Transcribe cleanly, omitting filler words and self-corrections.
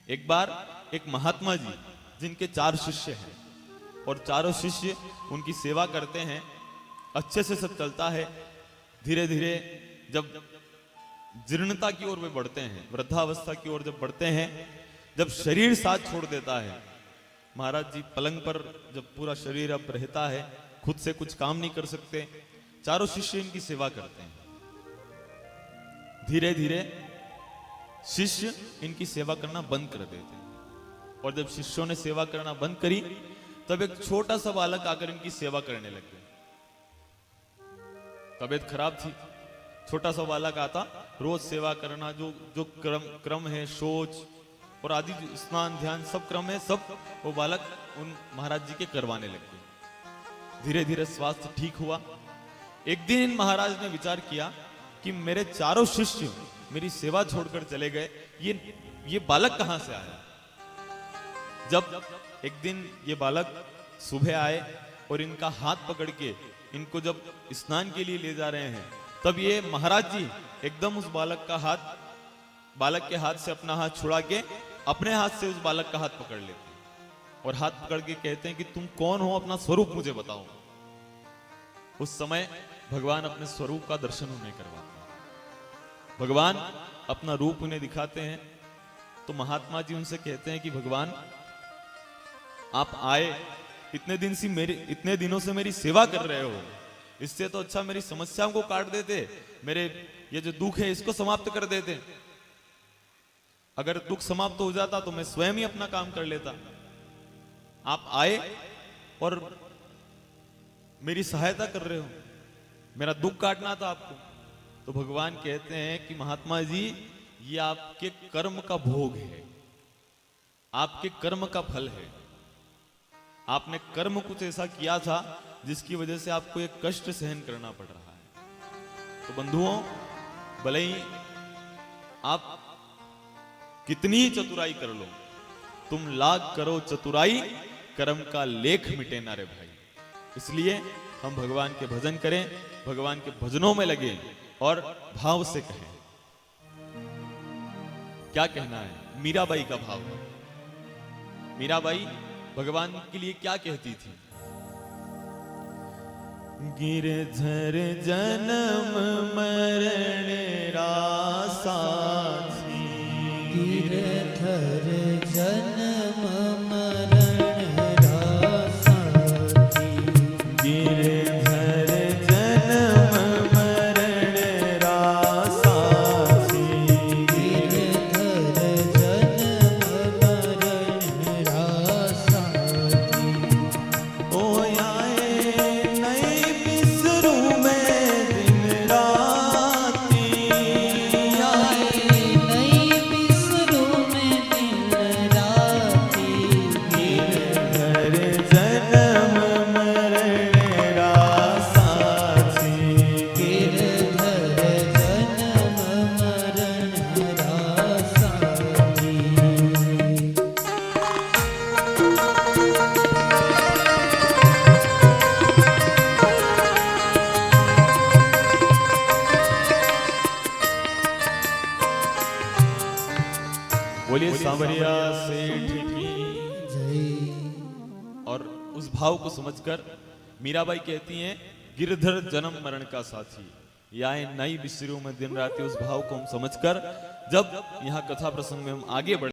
एक बार एक महात्मा जी जिनके 4 शिष्य हैं और चारों शिष्य उनकी सेवा करते हैं, अच्छे से सब चलता है। धीरे धीरे जब जीर्णता की ओर वे बढ़ते हैं, वृद्धावस्था की ओर जब बढ़ते हैं, जब शरीर साथ छोड़ देता है, महाराज जी पलंग पर जब पूरा शरीर अब रहता है, खुद से कुछ काम नहीं कर सकते, चारों शिष्य इनकी सेवा करते हैं। धीरे धीरे शिष्य इनकी सेवा करना बंद कर देते हैं और जब शिष्यों ने सेवा करना बंद करी तब एक छोटा सा बालक आकर इनकी सेवा करने लग गया। तबीयत खराब थी, छोटा सा बालक आता, रोज सेवा करना, जो जो क्रम है, शौच और आदि स्नान ध्यान सब क्रम है, सब वो बालक उन महाराज जी के करवाने लग गए। धीरे धीरे स्वास्थ्य ठीक हुआ। एक दिन इन महाराज ने विचार किया कि मेरे चारों शिष्य मेरी सेवा छोड़कर चले गए, ये बालक कहां से आया। जब एक दिन ये बालक सुबह आए और इनका हाथ पकड़ के इनको जब स्नान के लिए ले जा रहे हैं, तब ये महाराज जी एकदम उस बालक के हाथ से अपना हाथ छुड़ा के अपने हाथ से उस बालक का हाथ पकड़ लेते हैं और हाथ पकड़ के कहते हैं कि तुम कौन हो, अपना स्वरूप मुझे बताओ। उस समय भगवान अपने स्वरूप का दर्शन उन्हें करवाते हैं। भगवान अपना रूप उन्हें दिखाते हैं। तो महात्मा जी उनसे कहते हैं कि भगवान आप आए, इतने दिनों से मेरी सेवा कर रहे हो, इससे तो अच्छा मेरी समस्याओं को काट देते, मेरे ये जो दुख है इसको समाप्त कर देते। अगर दुख समाप्त हो जाता तो मैं स्वयं ही अपना काम कर लेता। आप आए और मेरी सहायता कर रहे हो, मेरा दुख काटना था आपको। तो भगवान कहते हैं कि महात्मा जी ये आपके कर्म का भोग है, आपके कर्म का फल है। आपने कर्म कुछ ऐसा किया था जिसकी वजह से आपको एक कष्ट सहन करना पड़ रहा है। तो बंधुओं, भले ही आप कितनी ही चतुराई कर लो, तुम लाख करो चतुराई, कर्म का लेख मिटे ना रे भाई। इसलिए हम भगवान के भजन करें, भगवान के भजनों में लगे और भाव से कहें। क्या कहना है, मीराबाई का भाव है। मीराबाई भगवान के लिए क्या कहती थी। गिरधर जन्म मरण रासा थी, गिरधर जन्म मरण रासा थी, गिरधर जन्म मरण रासा थी, गिरधर जन्म मरण रासा थी। ओ आए नई बिसरू में दिन राती, आए नई बिसरू में दिन राती, गिरधर जन्म मरण रासा थी। गिरधर जन्म मरण रासा थी। बोलिए सांवरिया सेठ की। जय। और उस भाव को समझकर मीराबाई कहती हैं, गिरधर जन्म मरण का साथी, या नई बिसरू में दिन रात, उस भाव को हम समझकर जब यहाँ कथा प्रसंग में हम आगे बढ़े